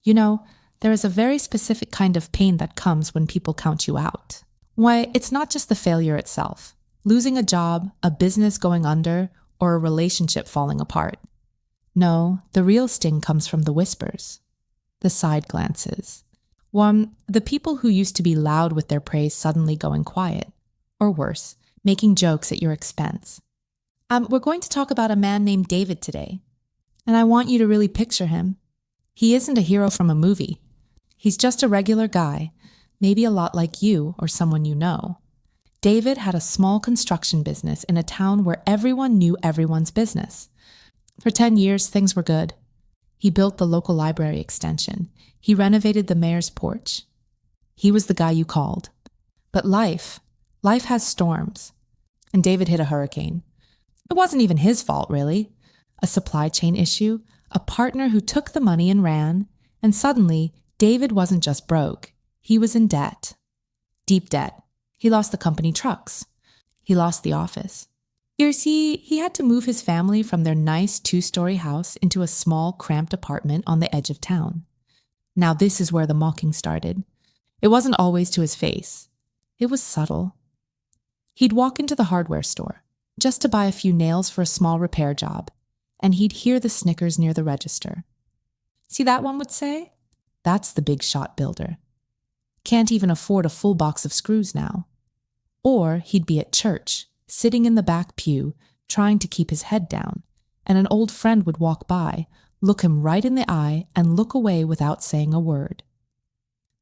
You know, there is a very specific kind of pain that comes when people count you out. Why, it's not just the failure itself, losing a job, a business going under, or a relationship falling apart. No, the real sting comes from the whispers, the side glances. The people who used to be loud with their praise suddenly going quiet, or worse, making jokes at your expense. We're going to talk about a man named David today, and I want you to really picture him. He isn't a hero from a movie. He's just a regular guy, maybe a lot like you or someone you know. David had a small construction business in a town where everyone knew everyone's business. For 10 years, things were good. He built the local library extension. He renovated the mayor's porch. He was the guy you called. But life has storms. And David hit a hurricane. It wasn't even his fault, really. A supply chain issue, a partner who took the money and ran, and suddenly, David wasn't just broke. He was in debt. Deep debt. He lost the company trucks. He lost the office. You see, he had to move his family from their nice 2-story house into a small, cramped apartment on the edge of town. Now this is where the mocking started. It wasn't always to his face. It was subtle. He'd walk into the hardware store, just to buy a few nails for a small repair job, and he'd hear the snickers near the register. See that one would say? That's the big shot builder. Can't even afford a full box of screws now. Or he'd be at church, sitting in the back pew, trying to keep his head down, and an old friend would walk by, look him right in the eye, and look away without saying a word.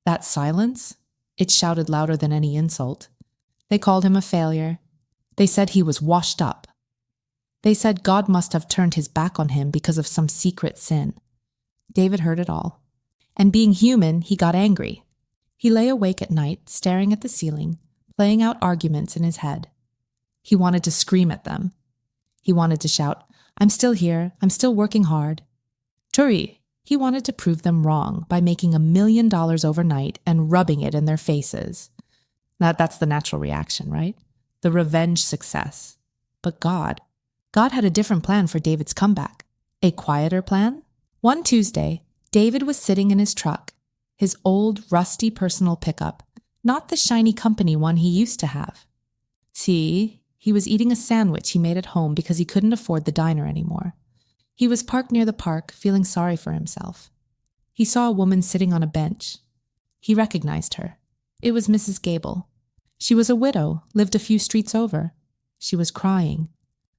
That silence, it shouted louder than any insult. They called him a failure. They said he was washed up. They said God must have turned his back on him because of some secret sin. David heard it all. And being human, he got angry. He lay awake at night, staring at the ceiling, playing out arguments in his head. He wanted to scream at them. He wanted to shout, "I'm still here, I'm still working hard." Turi, he wanted to prove them wrong by making $1 million overnight and rubbing it in their faces. That's the natural reaction, right? The revenge success. But God had a different plan for David's comeback. A quieter plan? One Tuesday, David was sitting in his truck, his old, rusty personal pickup, not the shiny company one he used to have. See, he was eating a sandwich he made at home because he couldn't afford the diner anymore. He was parked near the park, feeling sorry for himself. He saw a woman sitting on a bench. He recognized her. It was Mrs. Gable. She was a widow, lived a few streets over. She was crying.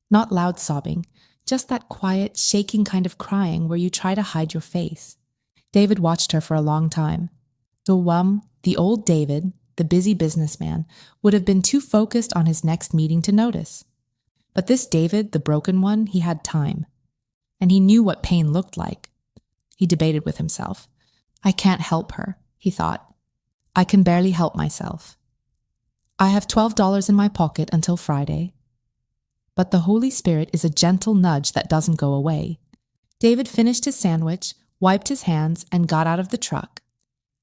Not loud sobbing, just that quiet, shaking kind of crying where you try to hide your face. David watched her for a long time. The old David, the busy businessman, would have been too focused on his next meeting to notice. But this David, the broken one, he had time. And he knew what pain looked like. He debated with himself. I can't help her, he thought. I can barely help myself. I have $12 in my pocket until Friday. But the Holy Spirit is a gentle nudge that doesn't go away. David finished his sandwich, wiped his hands, and got out of the truck.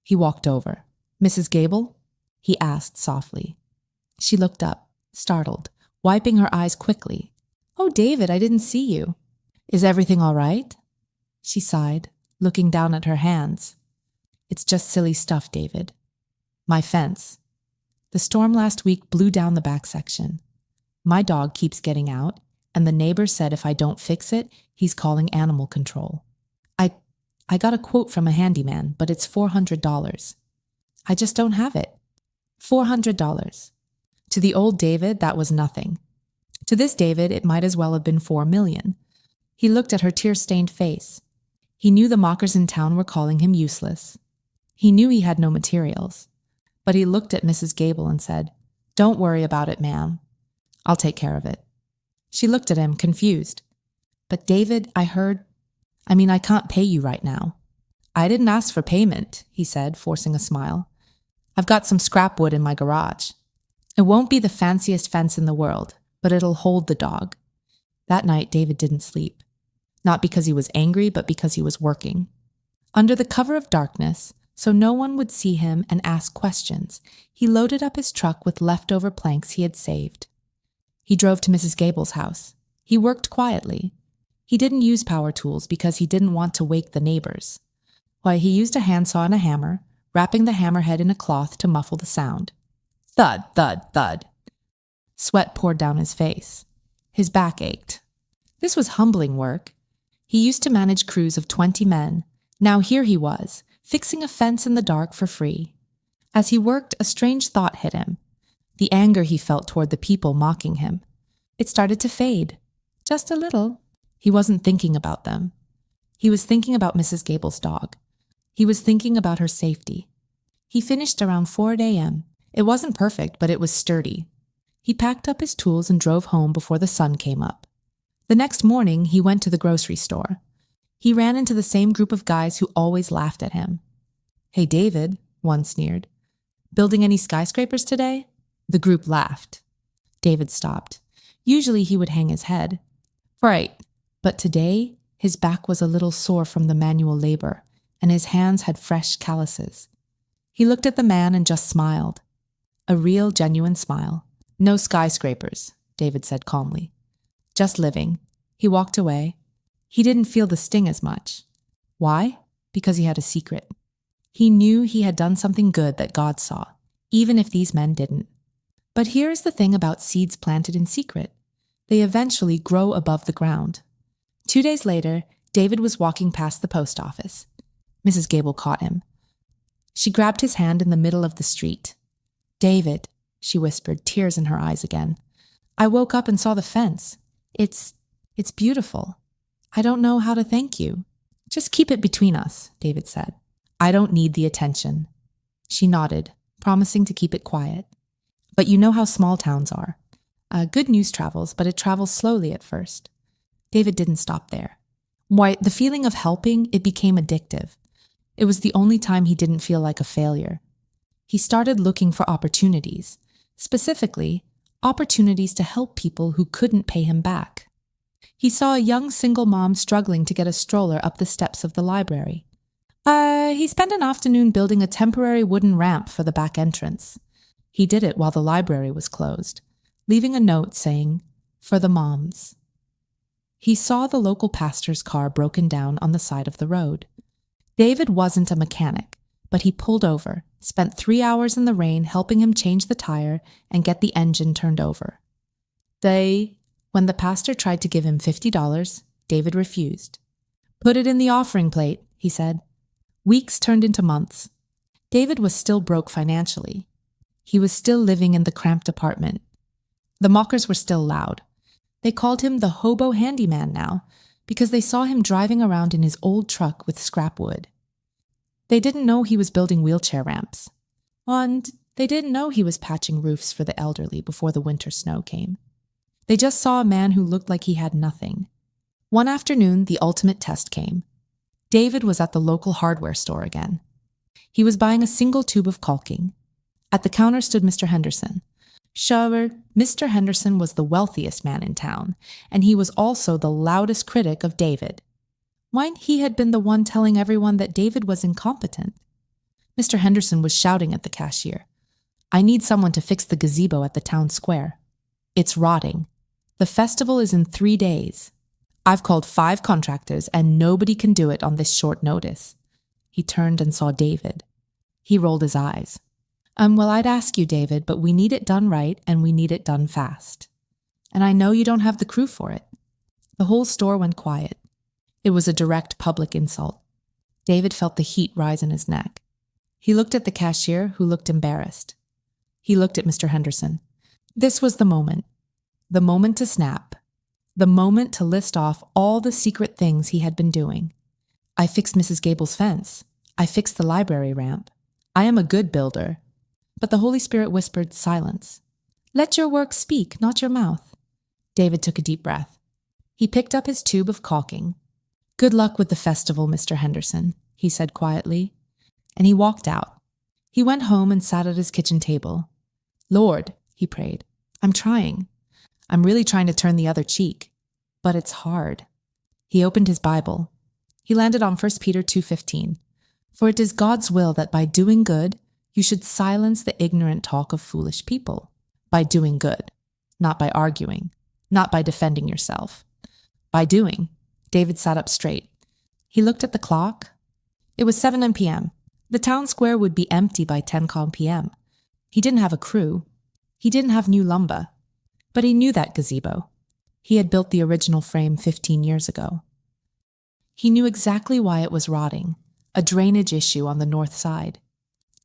He walked over. Mrs. Gable? He asked softly. She looked up, startled, wiping her eyes quickly. Oh, David, I didn't see you. Is everything all right? She sighed, looking down at her hands. It's just silly stuff, David. My fence. The storm last week blew down the back section. My dog keeps getting out, and the neighbor said if I don't fix it, he's calling animal control. I got a quote from a handyman, but it's $400. I just don't have it. $400. To the old David, that was nothing. To this David, it might as well have been $4 million. He looked at her tear-stained face. He knew the mockers in town were calling him useless. He knew he had no materials. But he looked at Mrs. Gable and said, Don't worry about it, ma'am. I'll take care of it. She looked at him, confused. But David, I can't pay you right now. I didn't ask for payment, he said, forcing a smile. I've got some scrap wood in my garage. It won't be the fanciest fence in the world, but it'll hold the dog. That night, David didn't sleep. Not because he was angry, but because he was working. Under the cover of darkness, so no one would see him and ask questions, he loaded up his truck with leftover planks he had saved. He drove to Mrs. Gable's house. He worked quietly. He didn't use power tools because he didn't want to wake the neighbors. Why, he used a handsaw and a hammer, wrapping the hammerhead in a cloth to muffle the sound. Thud, thud, thud. Sweat poured down his face. His back ached. This was humbling work. He used to manage crews of 20 men. Now here he was, fixing a fence in the dark for free. As he worked, a strange thought hit him. The anger he felt toward the people mocking him. It started to fade. Just a little. He wasn't thinking about them. He was thinking about Mrs. Gable's dog. He was thinking about her safety. He finished around 4 a.m. It wasn't perfect, but it was sturdy. He packed up his tools and drove home before the sun came up. The next morning, he went to the grocery store. He ran into the same group of guys who always laughed at him. "Hey, David," one sneered. "Building any skyscrapers today?" The group laughed. David stopped. Usually he would hang his head. Right, but today his back was a little sore from the manual labor, and his hands had fresh calluses. He looked at the man and just smiled. A real, genuine smile. "No skyscrapers," David said calmly. "Just living." He walked away. He didn't feel the sting as much. Why? Because he had a secret. He knew he had done something good that God saw, even if these men didn't. But here's the thing about seeds planted in secret. They eventually grow above the ground. 2 days later, David was walking past the post office. Mrs. Gable caught him. She grabbed his hand in the middle of the street. "David," she whispered, tears in her eyes again. "I woke up and saw the fence. It's beautiful. I don't know how to thank you." "Just keep it between us," David said. "I don't need the attention." She nodded, promising to keep it quiet. "But you know how small towns are. Good news travels, but it travels slowly at first." David didn't stop there. Why, the feeling of helping, it became addictive. It was the only time he didn't feel like a failure. He started looking for opportunities, specifically, opportunities to help people who couldn't pay him back. He saw a young single mom struggling to get a stroller up the steps of the library. He spent an afternoon building a temporary wooden ramp for the back entrance. He did it while the library was closed, leaving a note saying, "For the moms." He saw the local pastor's car broken down on the side of the road. David wasn't a mechanic, but he pulled over, spent 3 hours in the rain helping him change the tire and get the engine turned over. When the pastor tried to give him $50, David refused. "Put it in the offering plate," he said. Weeks turned into months. David was still broke financially. He was still living in the cramped apartment. The mockers were still loud. They called him the hobo handyman now because they saw him driving around in his old truck with scrap wood. They didn't know he was building wheelchair ramps. And they didn't know he was patching roofs for the elderly before the winter snow came. They just saw a man who looked like he had nothing. One afternoon, the ultimate test came. David was at the local hardware store again. He was buying a single tube of caulking. At the counter stood Mr. Henderson. Sure, Mr. Henderson was the wealthiest man in town, and he was also the loudest critic of David. Why, he had been the one telling everyone that David was incompetent. Mr. Henderson was shouting at the cashier, "I need someone to fix the gazebo at the town square. It's rotting. The festival is in 3 days. I've called 5 contractors and nobody can do it on this short notice." He turned and saw David. He rolled his eyes. Well, I'd ask you, David, but we need it done right and we need it done fast. And I know you don't have the crew for it." The whole store went quiet. It was a direct public insult. David felt the heat rise in his neck. He looked at the cashier, who looked embarrassed. He looked at Mr. Henderson. This was the moment to snap, the moment to list off all the secret things he had been doing. "I fixed Mrs. Gable's fence. I fixed the library ramp. I am a good builder." But the Holy Spirit whispered, "Silence. Let your work speak, not your mouth." David took a deep breath. He picked up his tube of caulking. "Good luck with the festival, Mr. Henderson," he said quietly. And he walked out. He went home and sat at his kitchen table. "Lord," he prayed, "I'm trying. I'm really trying to turn the other cheek. But it's hard." He opened his Bible. He landed on 1 Peter 2:15. "For it is God's will that by doing good, you should silence the ignorant talk of foolish people." By doing good, not by arguing, not by defending yourself. By doing. David sat up straight. He looked at the clock. It was 7 p.m. The town square would be empty by 10 p.m. He didn't have a crew. He didn't have new lumber. But he knew that gazebo. He had built the original frame 15 years ago. He knew exactly why it was rotting, a drainage issue on the north side.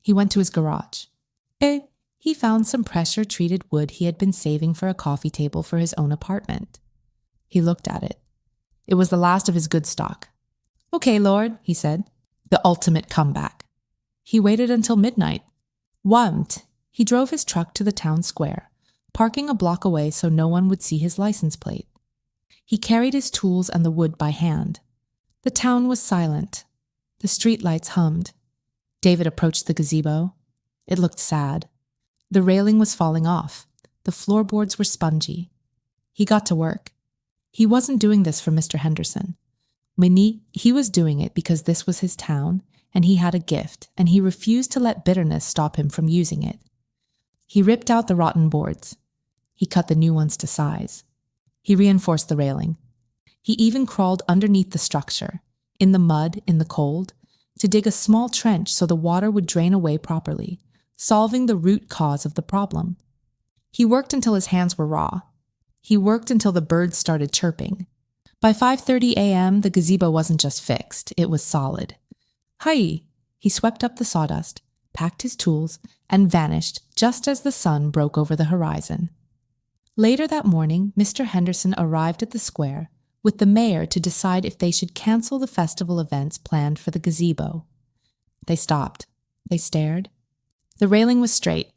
He went to his garage. He found some pressure-treated wood he had been saving for a coffee table for his own apartment. He looked at it. It was the last of his good stock. "Okay, Lord," he said. The ultimate comeback. He waited until midnight. Whammed. He drove his truck to the town square, parking a block away so no one would see his license plate. He carried his tools and the wood by hand. The town was silent. The streetlights hummed. David approached the gazebo. It looked sad. The railing was falling off. The floorboards were spongy. He got to work. He wasn't doing this for Mr. Henderson. He was doing it because this was his town, and he had a gift, and he refused to let bitterness stop him from using it. He ripped out the rotten boards. He cut the new ones to size. He reinforced the railing. He even crawled underneath the structure, in the mud, in the cold, to dig a small trench so the water would drain away properly, solving the root cause of the problem. He worked until his hands were raw. He worked until the birds started chirping. By 5:30 a.m., the gazebo wasn't just fixed, it was solid. Hi! He swept up the sawdust, packed his tools, and vanished just as the sun broke over the horizon. Later that morning, Mr. Henderson arrived at the square with the mayor to decide if they should cancel the festival events planned for the gazebo. They stopped. They stared. The railing was straight.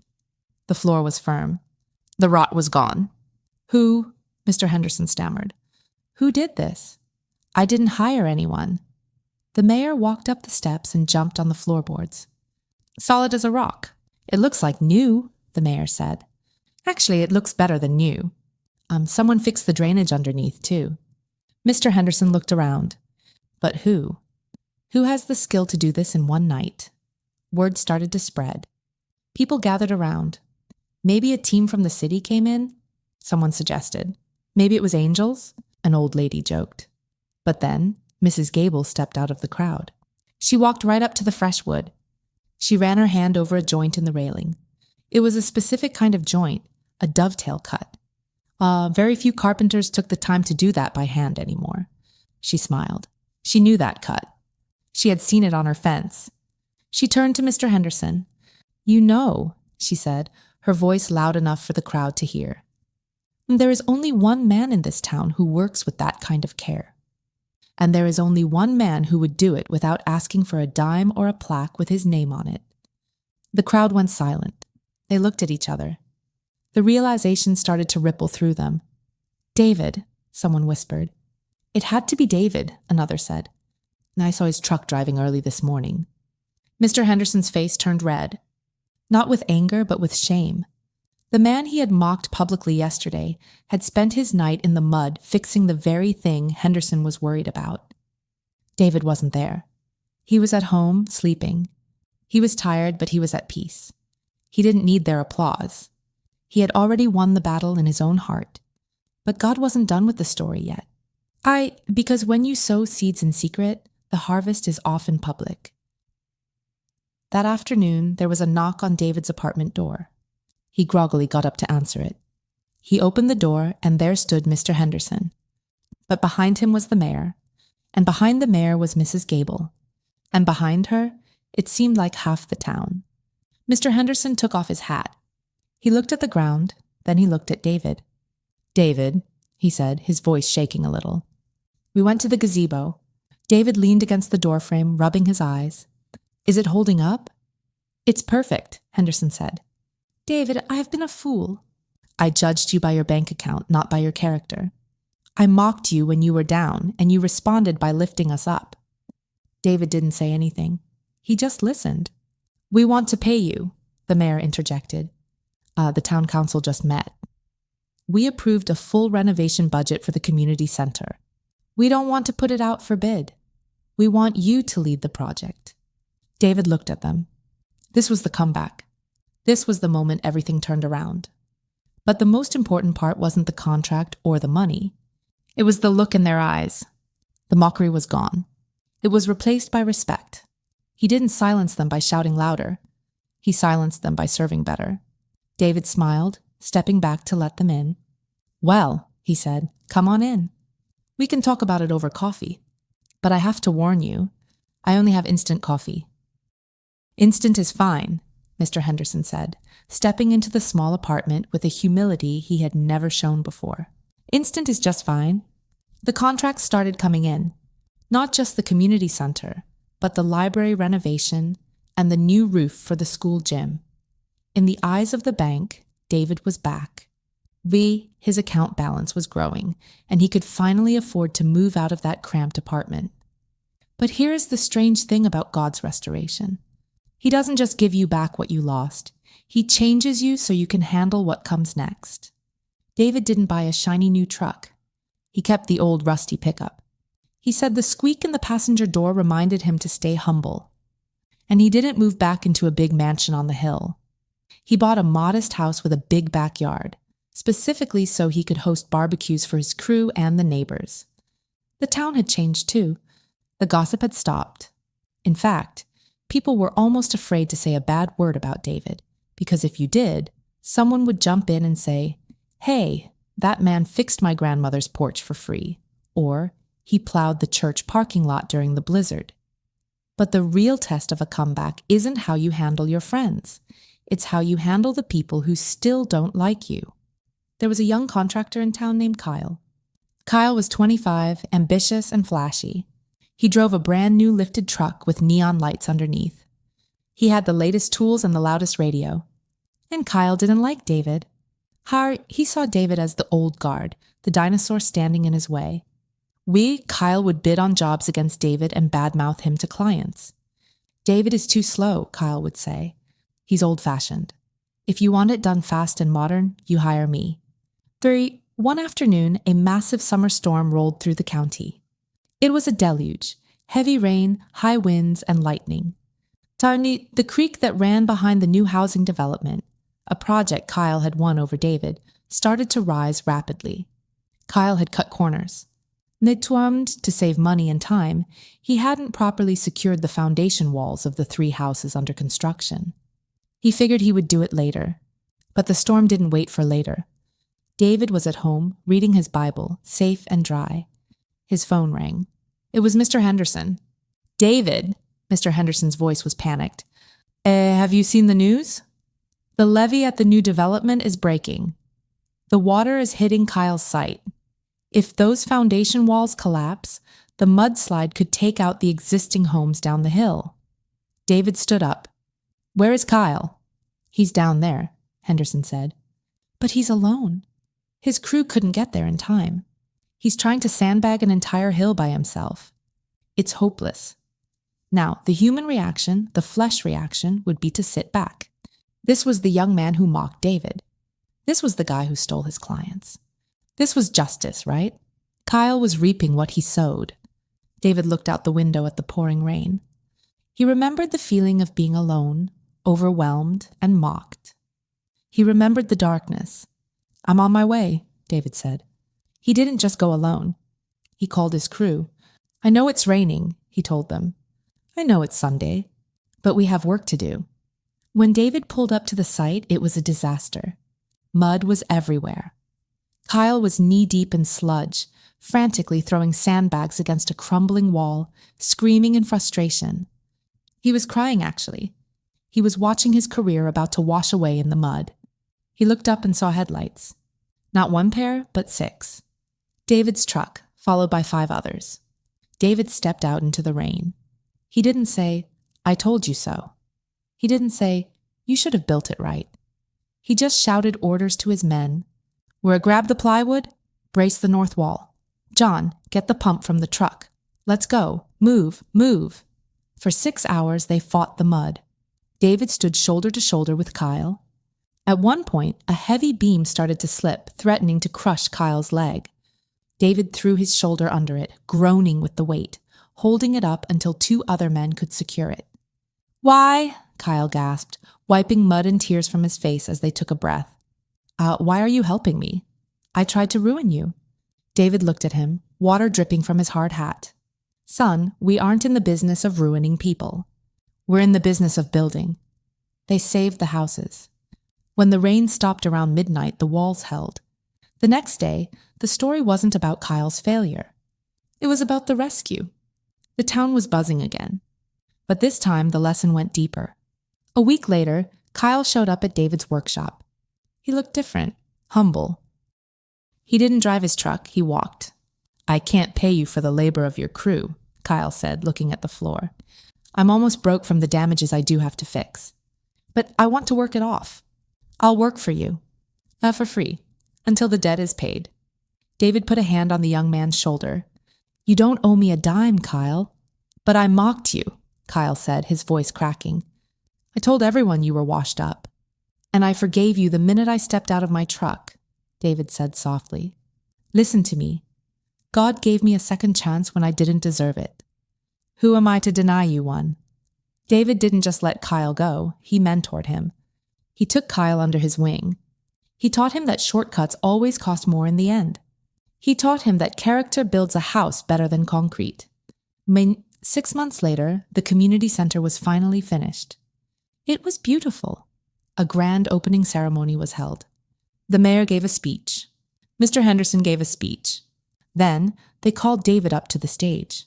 The floor was firm. The rot was gone. "Who?" Mr. Henderson stammered. "Who did this? I didn't hire anyone." The mayor walked up the steps and jumped on the floorboards. "Solid as a rock. It looks like new," the mayor said. "Actually, it looks better than new. Someone fixed the drainage underneath, too." Mr. Henderson looked around. But who? Who has the skill to do this in one night? Word started to spread. People gathered around. Maybe a team from the city came in? Someone suggested. Maybe it was angels? An old lady joked. But then, Mrs. Gable stepped out of the crowd. She walked right up to the fresh wood. She ran her hand over a joint in the railing. It was a specific kind of joint, a dovetail cut. Very few carpenters took the time to do that by hand anymore. She smiled. She knew that cut. She had seen it on her fence. She turned to Mr. Henderson. "You know," she said, her voice loud enough for the crowd to hear. "There is only one man in this town who works with that kind of care. And there is only one man who would do it without asking for a dime or a plaque with his name on it." The crowd went silent. They looked at each other. The realization started to ripple through them. "David," someone whispered. "It had to be David," another said. "I saw his truck driving early this morning." Mr. Henderson's face turned red. Not with anger, but with shame. The man he had mocked publicly yesterday had spent his night in the mud fixing the very thing Henderson was worried about. David wasn't there. He was at home, sleeping. He was tired, but he was at peace. He didn't need their applause. He had already won the battle in his own heart. But God wasn't done with the story yet. Because when you sow seeds in secret, the harvest is often public. That afternoon, there was a knock on David's apartment door. He groggily got up to answer it. He opened the door, and there stood Mr. Henderson. But behind him was the mayor, and behind the mayor was Mrs. Gable, and behind her, it seemed like half the town. Mr. Henderson took off his hat. He looked at the ground, then he looked at David. "David," he said, his voice shaking a little. "We went to the gazebo." David leaned against the doorframe, rubbing his eyes. "Is it holding up?" "It's perfect," Henderson said. "David, I have been a fool." "I judged you by your bank account, not by your character. I mocked you when you were down, and you responded by lifting us up." David didn't say anything. He just listened. "We want to pay you," the mayor interjected. The town council just met. "We approved a full renovation budget for the community center. We don't want to put it out for bid. We want you to lead the project." David looked at them. This was the comeback. This was the moment everything turned around. But the most important part wasn't the contract or the money. It was the look in their eyes. The mockery was gone. It was replaced by respect. He didn't silence them by shouting louder. He silenced them by serving better. David smiled, stepping back to let them in. "Well," he said, "come on in. We can talk about it over coffee. But I have to warn you, I only have instant coffee." "Instant is fine," Mr. Henderson said, stepping into the small apartment with a humility he had never shown before. "Instant is just fine." The contracts started coming in, not just the community center, but the library renovation and the new roof for the school gym. In the eyes of the bank, David was back. His account balance was growing, and he could finally afford to move out of that cramped apartment. But here is the strange thing about God's restoration. He doesn't just give you back what you lost. He changes you so you can handle what comes next. David didn't buy a shiny new truck. He kept the old rusty pickup. He said the squeak in the passenger door reminded him to stay humble. And he didn't move back into a big mansion on the hill. He bought a modest house with a big backyard, specifically so he could host barbecues for his crew and the neighbors. The town had changed too. The gossip had stopped. In fact, people were almost afraid to say a bad word about David, because if you did, someone would jump in and say, "Hey, that man fixed my grandmother's porch for free," or "He plowed the church parking lot during the blizzard." But the real test of a comeback isn't how you handle your friends. It's how you handle the people who still don't like you. There was a young contractor in town named Kyle. Kyle was 25, ambitious and flashy. He drove a brand new lifted truck with neon lights underneath. He had the latest tools and the loudest radio. And Kyle didn't like David. He saw David as the old guard, the dinosaur standing in his way. Kyle would bid on jobs against David and badmouth him to clients. "David is too slow," Kyle would say. "He's old-fashioned. If you want it done fast and modern, you hire me." One afternoon, a massive summer storm rolled through the county. It was a deluge, heavy rain, high winds, and lightning. Tiny, the creek that ran behind the new housing development, a project Kyle had won over David, started to rise rapidly. Kyle had cut corners. Nettoimed to save money and time, he hadn't properly secured the foundation walls of the 3 houses under construction. He figured he would do it later, but the storm didn't wait for later. David was at home, reading his Bible, safe and dry. His phone rang. It was Mr. Henderson. "David," Mr. Henderson's voice was panicked. Have you seen the news? The levee at the new development is breaking. The water is hitting Kyle's site. If those foundation walls collapse, the mudslide could take out the existing homes down the hill." David stood up. "Where is Kyle?" "He's down there," Henderson said. "But he's alone. His crew couldn't get there in time. He's trying to sandbag an entire hill by himself. It's hopeless." Now, the human reaction, the flesh reaction, would be to sit back. This was the young man who mocked David. This was the guy who stole his clients. This was justice, right? Kyle was reaping what he sowed. David looked out the window at the pouring rain. He remembered the feeling of being alone, overwhelmed, and mocked. He remembered the darkness. "I'm on my way," David said. He didn't just go alone. He called his crew. "I know it's raining," he told them. "I know it's Sunday, but we have work to do." When David pulled up to the site, it was a disaster. Mud was everywhere. Kyle was knee-deep in sludge, frantically throwing sandbags against a crumbling wall, screaming in frustration. He was crying, actually. He was watching his career about to wash away in the mud. He looked up and saw headlights. Not 1 pair, but 6. David's truck, followed by 5 others. David stepped out into the rain. He didn't say, "I told you so." He didn't say, "You should have built it right." He just shouted orders to his men. "We're grab the plywood, brace the north wall. John, get the pump from the truck. Let's go. Move, move." For 6 hours, they fought the mud. David stood shoulder to shoulder with Kyle. At one point, a heavy beam started to slip, threatening to crush Kyle's leg. David threw his shoulder under it, groaning with the weight, holding it up until 2 other men could secure it. "Why?" Kyle gasped, wiping mud and tears from his face as they took a breath. Why are you helping me? I tried to ruin you." David looked at him, water dripping from his hard hat. "Son, we aren't in the business of ruining people. We're in the business of building. They saved the houses. When the rain stopped around midnight, the walls held. The next day, the story wasn't about Kyle's failure. It was about the rescue. The town was buzzing again. But this time, the lesson went deeper. A week later, Kyle showed up at David's workshop. He looked different, humble. He didn't drive his truck, he walked. "I can't pay you for the labor of your crew," Kyle said, looking at the floor. "I'm almost broke from the damages I do have to fix. But I want to work it off. I'll work for you. For free, until the debt is paid." David put a hand on the young man's shoulder. "You don't owe me a dime, Kyle." "But I mocked you," Kyle said, his voice cracking. "I told everyone you were washed up. And I forgave you the minute I stepped out of my truck," David said softly. "Listen to me. God gave me a second chance when I didn't deserve it. Who am I to deny you one?" David didn't just let Kyle go, he mentored him. He took Kyle under his wing. He taught him that shortcuts always cost more in the end. He taught him that character builds a house better than concrete. 6 months later, the community center was finally finished. It was beautiful. A grand opening ceremony was held. The mayor gave a speech. Mr. Henderson gave a speech. Then, they called David up to the stage.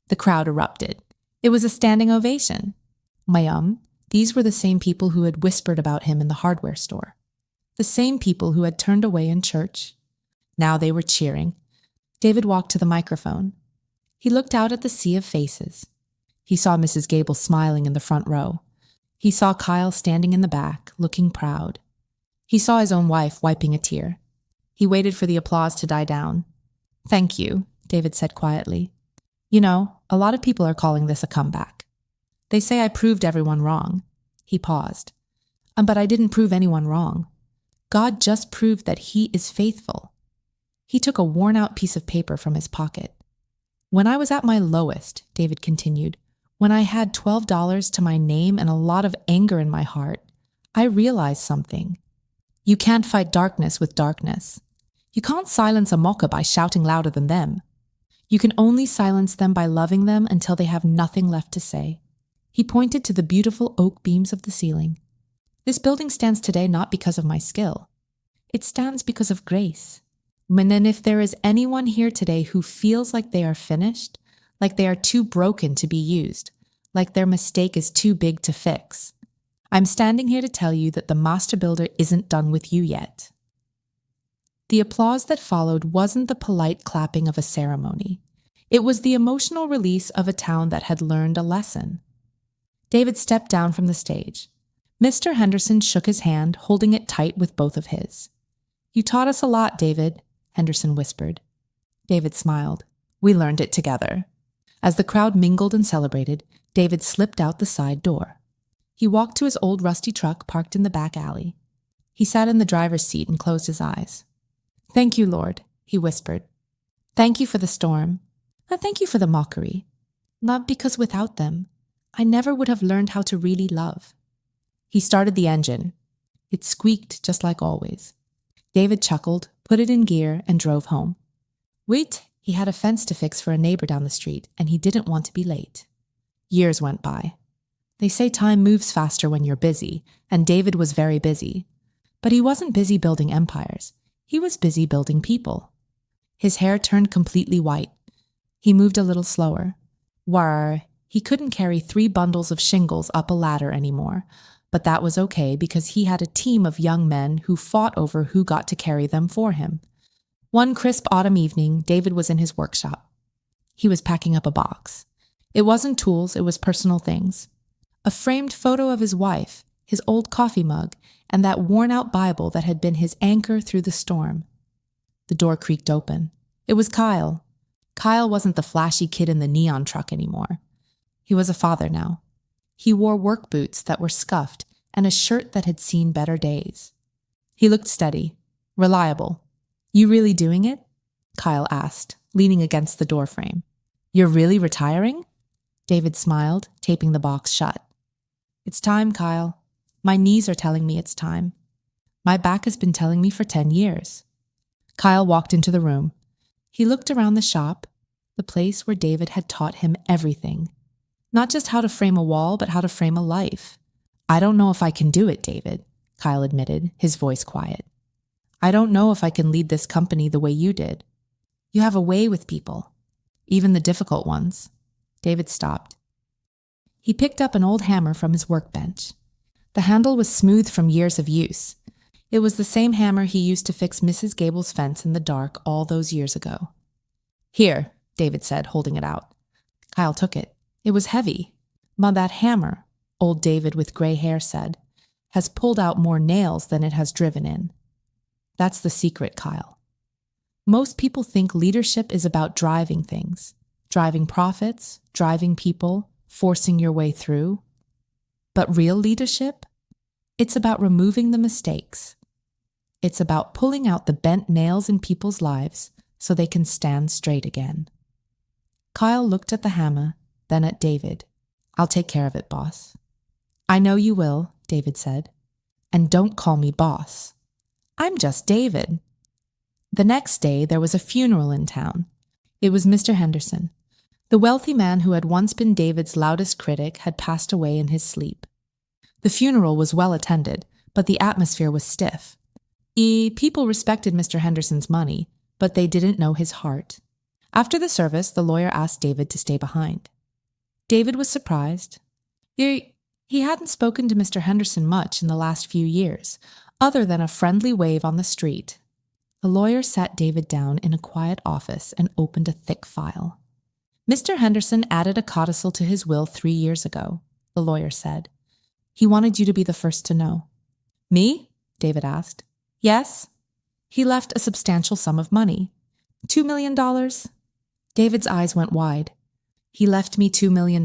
The crowd erupted. It was a standing ovation. These were the same people who had whispered about him in the hardware store. The same people who had turned away in church. Now they were cheering. David walked to the microphone. He looked out at the sea of faces. He saw Mrs. Gable smiling in the front row. He saw Kyle standing in the back, looking proud. He saw his own wife wiping a tear. He waited for the applause to die down. "Thank you," David said quietly. "You know, a lot of people are calling this a comeback. They say I proved everyone wrong." He paused. But I didn't prove anyone wrong. God just proved that he is faithful." He took a worn-out piece of paper from his pocket. "When I was at my lowest," David continued, "when I had $12 to my name and a lot of anger in my heart, I realized something. You can't fight darkness with darkness. You can't silence a mocker by shouting louder than them. You can only silence them by loving them until they have nothing left to say." He pointed to the beautiful oak beams of the ceiling. "This building stands today not because of my skill. It stands because of grace. And then if there is anyone here today who feels like they are finished, like they are too broken to be used, like their mistake is too big to fix, I'm standing here to tell you that the master builder isn't done with you yet." The applause that followed wasn't the polite clapping of a ceremony. It was the emotional release of a town that had learned a lesson. David stepped down from the stage. Mr. Henderson shook his hand, holding it tight with both of his. "You taught us a lot, David," Henderson whispered. David smiled. "We learned it together." As the crowd mingled and celebrated, David slipped out the side door. He walked to his old rusty truck parked in the back alley. He sat in the driver's seat and closed his eyes. "Thank you, Lord," he whispered. "Thank you for the storm. Thank you for the mockery. Not because without them, I never would have learned how to really love." He started the engine. It squeaked just like always. David chuckled, put it in gear, and drove home. Wait, he had a fence to fix for a neighbor down the street, and he didn't want to be late. Years went by. They say time moves faster when you're busy, and David was very busy. But he wasn't busy building empires. He was busy building people. His hair turned completely white. He moved a little slower. He couldn't carry 3 bundles of shingles up a ladder anymore, but that was okay because he had a team of young men who fought over who got to carry them for him. One crisp autumn evening, David was in his workshop. He was packing up a box. It wasn't tools, it was personal things. A framed photo of his wife, his old coffee mug, and that worn-out Bible that had been his anchor through the storm. The door creaked open. It was Kyle. Kyle wasn't the flashy kid in the neon truck anymore. He was a father now. He wore work boots that were scuffed and a shirt that had seen better days. He looked steady, reliable. "You really doing it?" Kyle asked, leaning against the doorframe. "You're really retiring?" David smiled, taping the box shut. "It's time, Kyle. My knees are telling me it's time. My back has been telling me for 10 years. Kyle walked into the room. He looked around the shop, the place where David had taught him everything. Not just how to frame a wall, but how to frame a life. I don't know if I can do it, David, Kyle admitted, his voice quiet. I don't know if I can lead this company the way you did. You have a way with people, even the difficult ones. David stopped. He picked up an old hammer from his workbench. The handle was smooth from years of use. It was the same hammer he used to fix Mrs. Gable's fence in the dark all those years ago. Here, David said, holding it out. Kyle took it. It was heavy. That hammer, old David with gray hair said, has pulled out more nails than it has driven in. That's the secret, Kyle. Most people think leadership is about driving things, driving profits, driving people, forcing your way through. But real leadership? It's about removing the mistakes. It's about pulling out the bent nails in people's lives so they can stand straight again. Kyle looked at the hammer, then at David. I'll take care of it, boss. I know you will, David said. And don't call me boss. I'm just David. The next day, there was a funeral in town. It was Mr. Henderson. The wealthy man who had once been David's loudest critic had passed away in his sleep. The funeral was well attended, but the atmosphere was stiff. People respected Mr. Henderson's money, but they didn't know his heart. After the service, the lawyer asked David to stay behind. David was surprised. He hadn't spoken to Mr. Henderson much in the last few years, other than a friendly wave on the street. The lawyer sat David down in a quiet office and opened a thick file. Mr. Henderson added a codicil to his will 3 years ago, the lawyer said. He wanted you to be the first to know. Me? David asked. Yes. He left a substantial sum of money. $2 million? David's eyes went wide. He left me $2 million?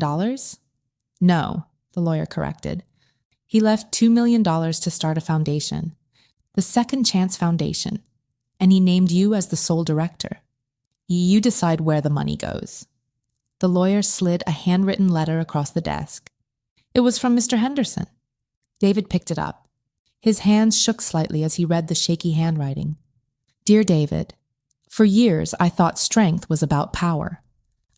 No, the lawyer corrected. He left $2 million to start a foundation, the Second Chance Foundation, and he named you as the sole director. You decide where the money goes. The lawyer slid a handwritten letter across the desk. It was from Mr. Henderson. David picked it up. His hands shook slightly as he read the shaky handwriting. Dear David, for years I thought strength was about power.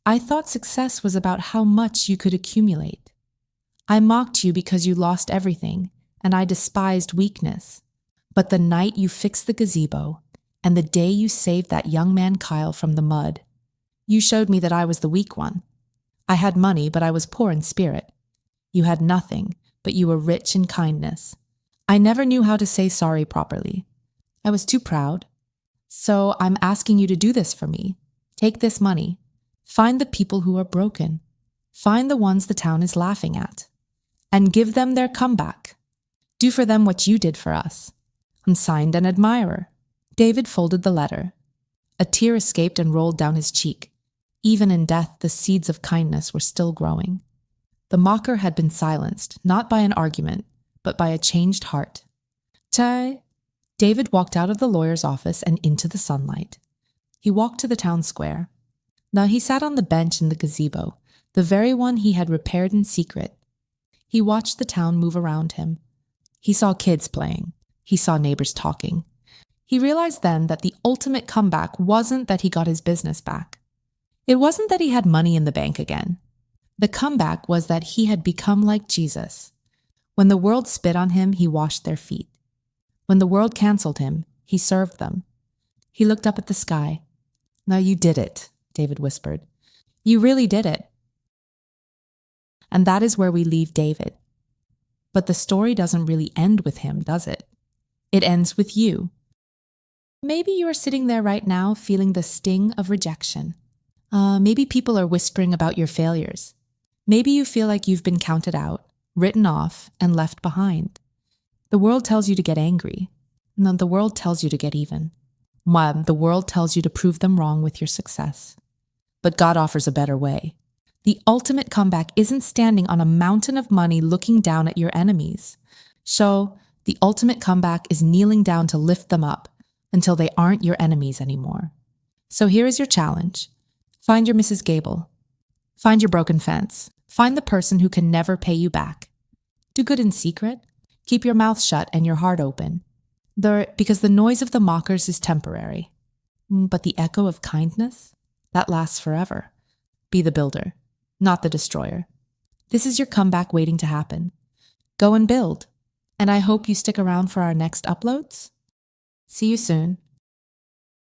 I thought success was about how much you could accumulate. I mocked you because you lost everything, and I despised weakness. But the night you fixed the gazebo, and the day you saved that young man Kyle from the mud, you showed me that I was the weak one. I had money, but I was poor in spirit. You had nothing, but you were rich in kindness. I never knew how to say sorry properly. I was too proud. So I'm asking you to do this for me. Take this money. Find the people who are broken. Find the ones the town is laughing at. And give them their comeback. Do for them what you did for us. I'm signed an admirer. David folded the letter. A tear escaped and rolled down his cheek. Even in death, the seeds of kindness were still growing. The mocker had been silenced, not by an argument, but by a changed heart. Chai. David walked out of the lawyer's office and into the sunlight. He walked to the town square. Now he sat on the bench in the gazebo, the very one he had repaired in secret. He watched the town move around him. He saw kids playing. He saw neighbors talking. He realized then that the ultimate comeback wasn't that he got his business back. It wasn't that he had money in the bank again. The comeback was that he had become like Jesus. When the world spit on him, he washed their feet. When the world canceled him, he served them. He looked up at the sky. Now you did it, David whispered. You really did it. And that is where we leave David. But the story doesn't really end with him, does it? It ends with you. Maybe you are sitting there right now feeling the sting of rejection. Maybe people are whispering about your failures. Maybe you feel like you've been counted out, written off, and left behind. The world tells you to get angry. No, the world tells you to get even. The world tells you to prove them wrong with your success. But God offers a better way. The ultimate comeback isn't standing on a mountain of money looking down at your enemies. So, the ultimate comeback is kneeling down to lift them up until they aren't your enemies anymore. So here is your challenge. Find your Mrs. Gable. Find your broken fence. Find the person who can never pay you back. Do good in secret. Keep your mouth shut and your heart open. Because the noise of the mockers is temporary. But the echo of kindness, that lasts forever. Be the builder, not the destroyer. This is your comeback waiting to happen. Go and build. And I hope you stick around for our next uploads. See you soon.